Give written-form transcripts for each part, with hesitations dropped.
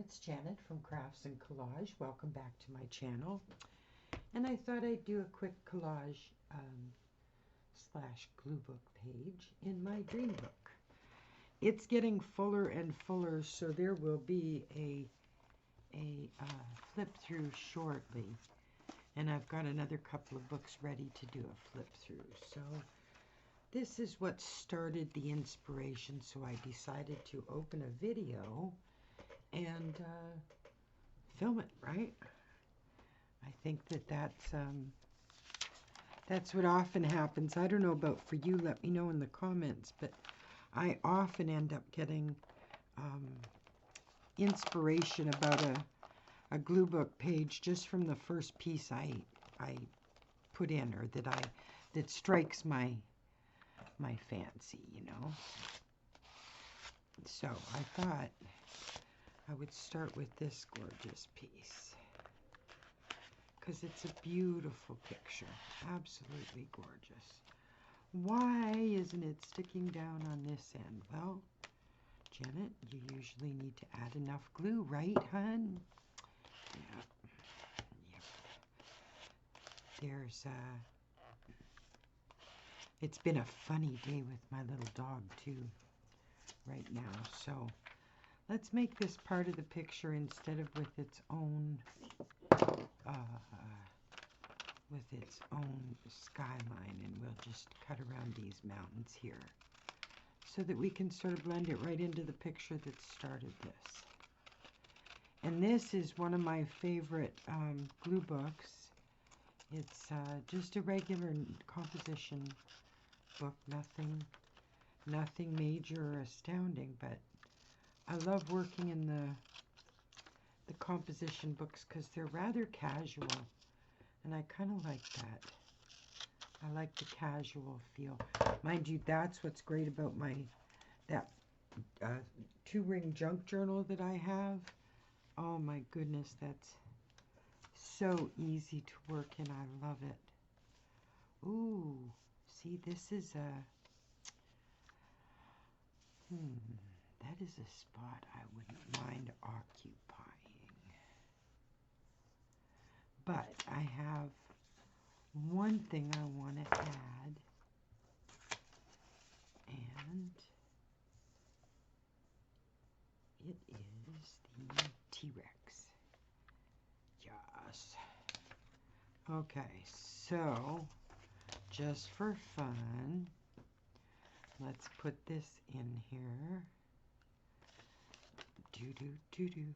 it's Janet from Crafts and Collage. Welcome back to my channel. And I thought I'd do a quick collage slash glue book page in my dream book. It's getting fuller and fuller, so there will be a flip through shortly. And I've got another couple of books ready to do a flip through. So this is what started the inspiration, so I decided to open a video and film it, right? I think that's what often happens. I don't know about for you, let me know in the comments, but I often end up getting inspiration about a glue book page just from the first piece I put in, or that strikes my fancy, you know. So I thought I would start with this gorgeous piece because it's a beautiful picture, absolutely gorgeous. Why isn't it sticking down on this end? Well, Janet, you usually need to add enough glue, right, hun? Yep. There's it's been a funny day with my little dog too right now, so let's make this part of the picture instead of with its own skyline, and we'll just cut around these mountains here so that we can sort of blend it right into the picture that started this. And this is one of my favorite glue books. It's just a regular composition book, nothing major or astounding, but I love working in the composition books because they're rather casual, and I kind of like that. I like the casual feel. Mind you, that's what's great about that 2-ring junk journal that I have. Oh my goodness, that's so easy to work in. I love it. Ooh, see, this is that is a spot I wouldn't mind occupying. But I have one thing I want to add, and it is the T-Rex. Yes. Okay, so just for fun, let's put this in here. Do-do-do-do.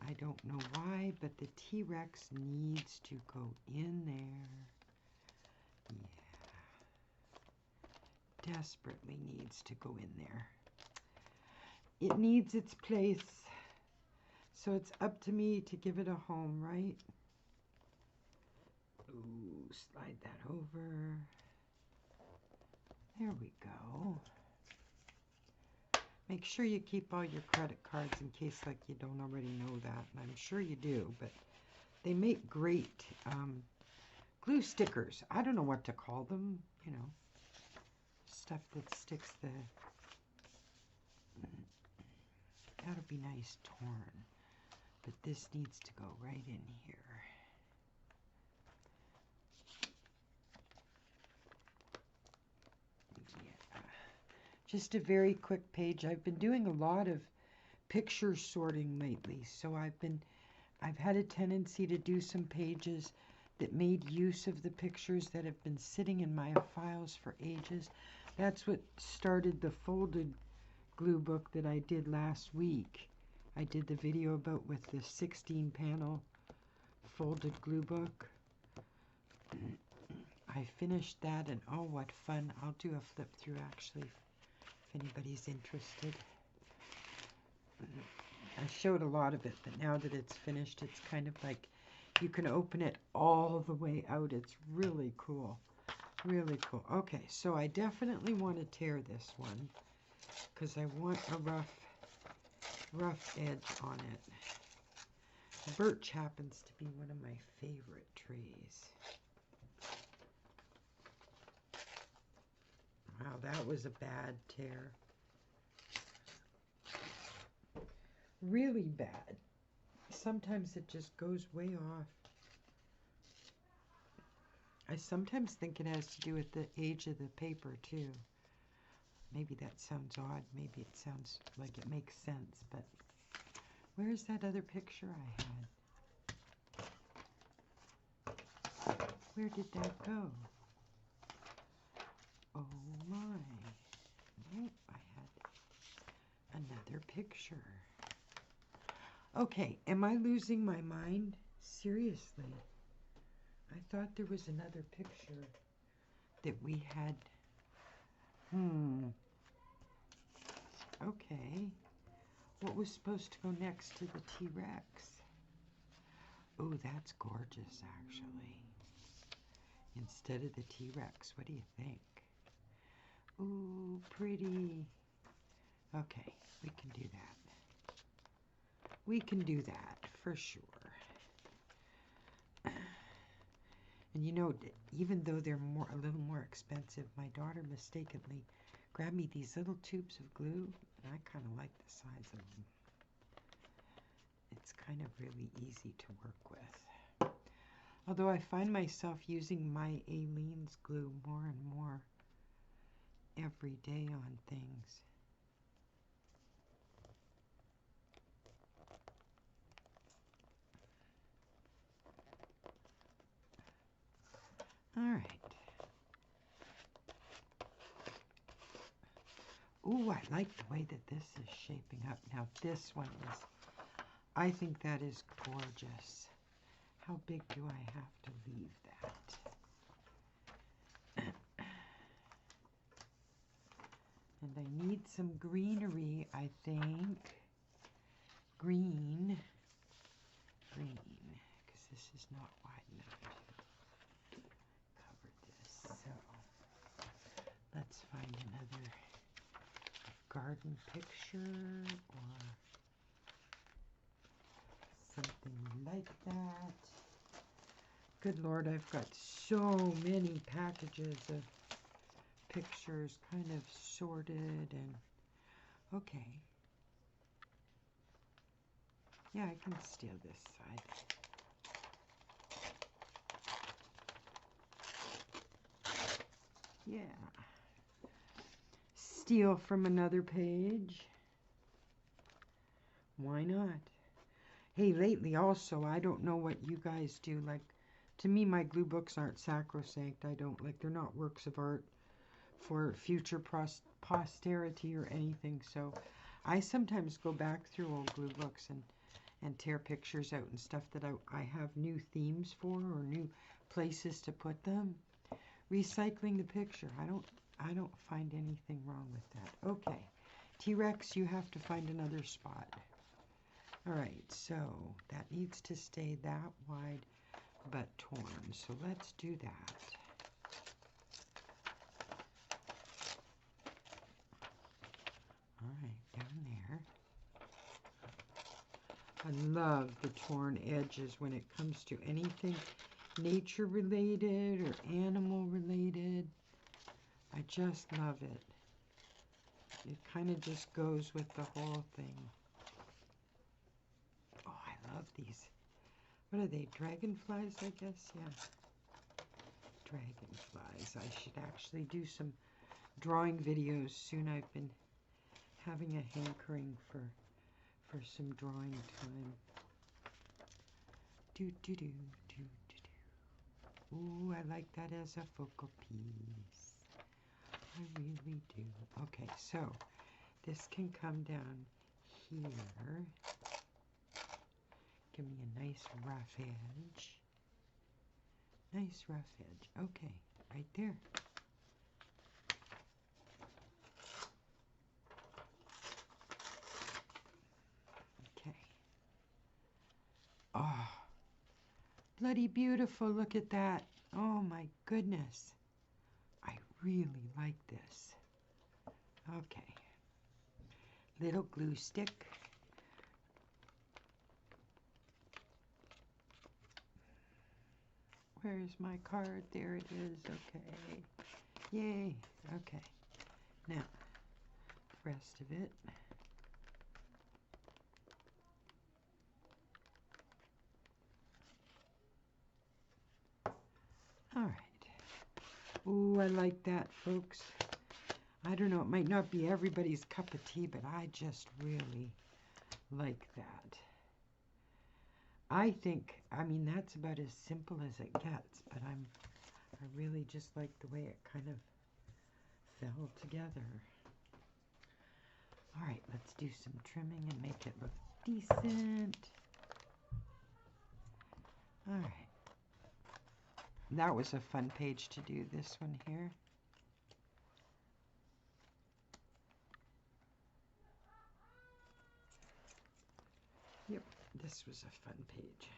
I don't know why, but the T-Rex needs to go in there. Yeah. Desperately needs to go in there. It needs its place. So it's up to me to give it a home, right? Ooh, slide that over. There we go. Make sure you keep all your credit cards in case like you don't already know that. And I'm sure you do, but they make great glue stickers. I don't know what to call them, you know, stuff that sticks the... That'll be nice torn, but this needs to go right in here. Just a very quick page. I've been doing a lot of picture sorting lately, so I've had a tendency to do some pages that made use of the pictures that have been sitting in my files for ages. That's what started the folded glue book that I did last week. I did the video about with the 16 panel folded glue book. I finished that, and oh, what fun. I'll do a flip through actually if anybody's interested. I showed a lot of it, but now that it's finished, it's kind of like you can open it all the way out. It's really cool. Really cool. Okay, so I definitely want to tear this one because I want a rough edge on it. Birch happens to be one of my favorite trees. Wow, that was a bad tear. really bad. Sometimes it just goes way off. I sometimes think it has to do with the age of the paper too. Maybe that sounds odd. Maybe it sounds like it makes sense, but where's that other picture I had? Where did that go? Oh my. Nope, I had another picture. Okay, am I losing my mind? Seriously. I thought there was another picture that we had. Okay. What was supposed to go next to the T-Rex? Oh, that's gorgeous, actually. Instead of the T-Rex, what do you think? Ooh, pretty. Okay, we can do that. We can do that, for sure. And you know, even though they're a little more expensive, my daughter mistakenly grabbed me these little tubes of glue, and I kind of like the size of them. It's kind of really easy to work with. Although I find myself using my Aleene's glue more and more every day on things. All right. Ooh, I like the way that this is shaping up. Now this one is, I think that is gorgeous. How big do I have to leave that? And I need some greenery, I think. Green, because this is not wide enough to cover this. So let's find another garden picture or something like that. Good Lord, I've got so many packages of pictures kind of sorted and okay. Yeah, I can steal this side. Yeah. Steal from another page. Why not? Hey, lately also, I don't know what you guys do. Like, to me, my glue books aren't sacrosanct. I don't, like, they're not works of art for future posterity or anything. So I sometimes go back through old glue books and tear pictures out and stuff that I have new themes for or new places to put them. Recycling the picture. I don't find anything wrong with that. Okay. T-Rex, you have to find another spot. All right, so that needs to stay that wide but torn. So let's do that. All right, down there. I love the torn edges when it comes to anything nature related or animal related. I just love it. It kind of just goes with the whole thing. Oh, I love these. What are they? Dragonflies, I guess? Yeah. Dragonflies. I should actually do some drawing videos soon. I've been having a hankering for some drawing time. Do, do, do, do, do, do. Ooh, I like that as a focal piece. I really do. Okay, so this can come down here. Give me a nice rough edge. Nice rough edge. Okay, right there. Okay. Oh, bloody beautiful. Look at that. Oh my goodness. I really like this. Okay. Little glue stick. Where's my card? There it is. Okay. Yay. Okay. Now, the rest of it. All right. Ooh, I like that, folks. I don't know, it might not be everybody's cup of tea, but I just really like that. I think, I mean, that's about as simple as it gets, but I really just like the way it kind of fell together. All right, let's do some trimming and make it look decent. All right. That was a fun page to do, this one here. Yep, this was a fun page.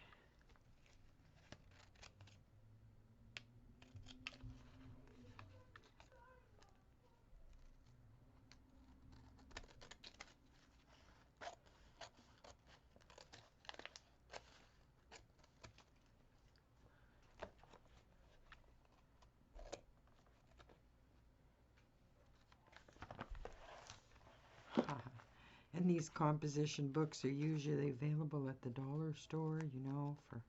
And these composition books are usually available at the dollar store, you know, for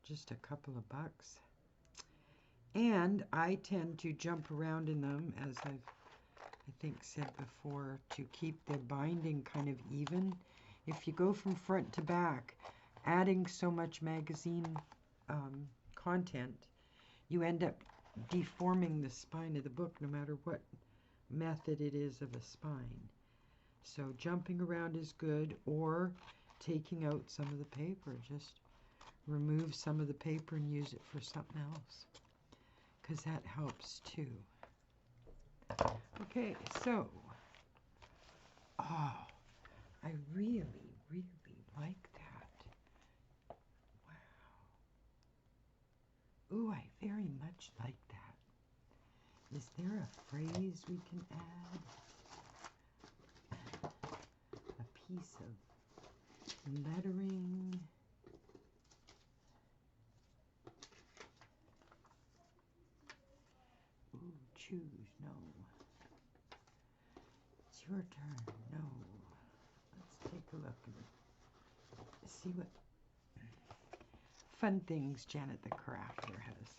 just a couple of bucks. And I tend to jump around in them, as I think said before, to keep the binding kind of even. If you go from front to back, adding so much magazine content, you end up deforming the spine of the book, no matter what method it is of a spine. So jumping around is good, or taking out some of the paper. Just remove some of the paper and use it for something else, because that helps too. Okay, so, oh, I really, really like that. Wow. Ooh, I very much like that. Is there a phrase we can add? A piece of lettering. Ooh, choose, no. It's your turn, no. Let's take a look and see what fun things Janet the Crafter has.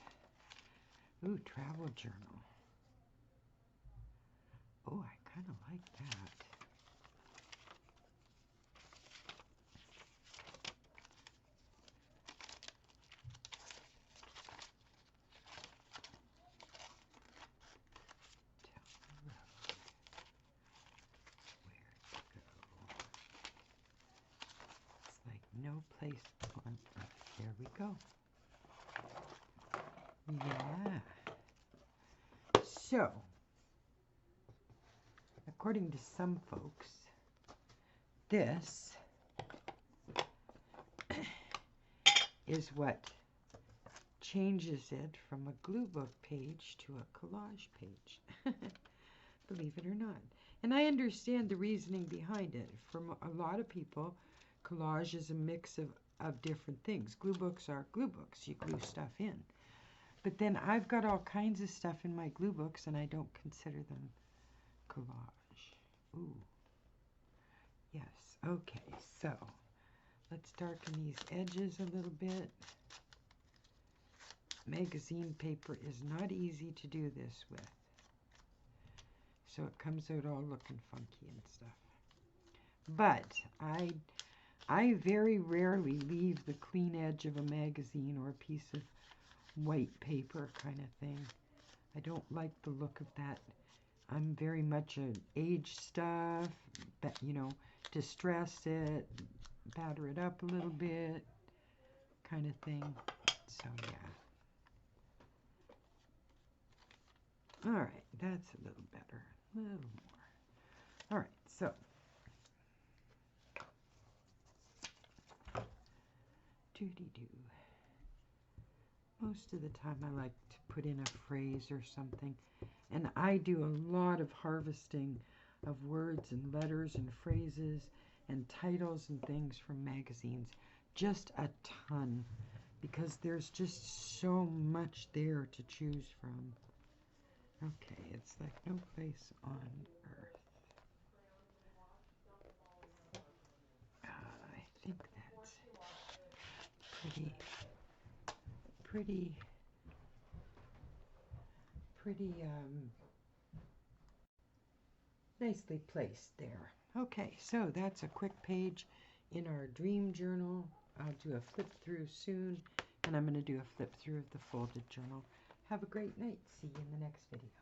Ooh, travel journal. Oh, I kind of like that. No place on earth. There we go. Yeah. So, according to some folks, this is what changes it from a Gluebook page to a collage page. Believe it or not. And I understand the reasoning behind it. For a lot of people, collage is a mix of different things. Gluebooks are Gluebooks. You glue stuff in. But then I've got all kinds of stuff in my Gluebooks, and I don't consider them collage. Ooh. Yes. Okay, so let's darken these edges a little bit. Magazine paper is not easy to do this with. So it comes out all looking funky and stuff. But I very rarely leave the clean edge of a magazine or a piece of white paper kind of thing. I don't like the look of that. I'm very much an age stuff, but, you know, distress it, batter it up a little bit, kind of thing. So, yeah. All right, that's a little better, a little more. All right, so doody-doo. Most of the time I like to put in a phrase or something, and I do a lot of harvesting of words and letters and phrases and titles and things from magazines. Just a ton, because there's just so much there to choose from. Okay, it's like no place on earth. I think that's pretty pretty nicely placed there. Okay, so that's a quick page in our dream journal. I'll do a flip through soon, and I'm going to do a flip through of the folded journal. Have a great night. See you in the next video.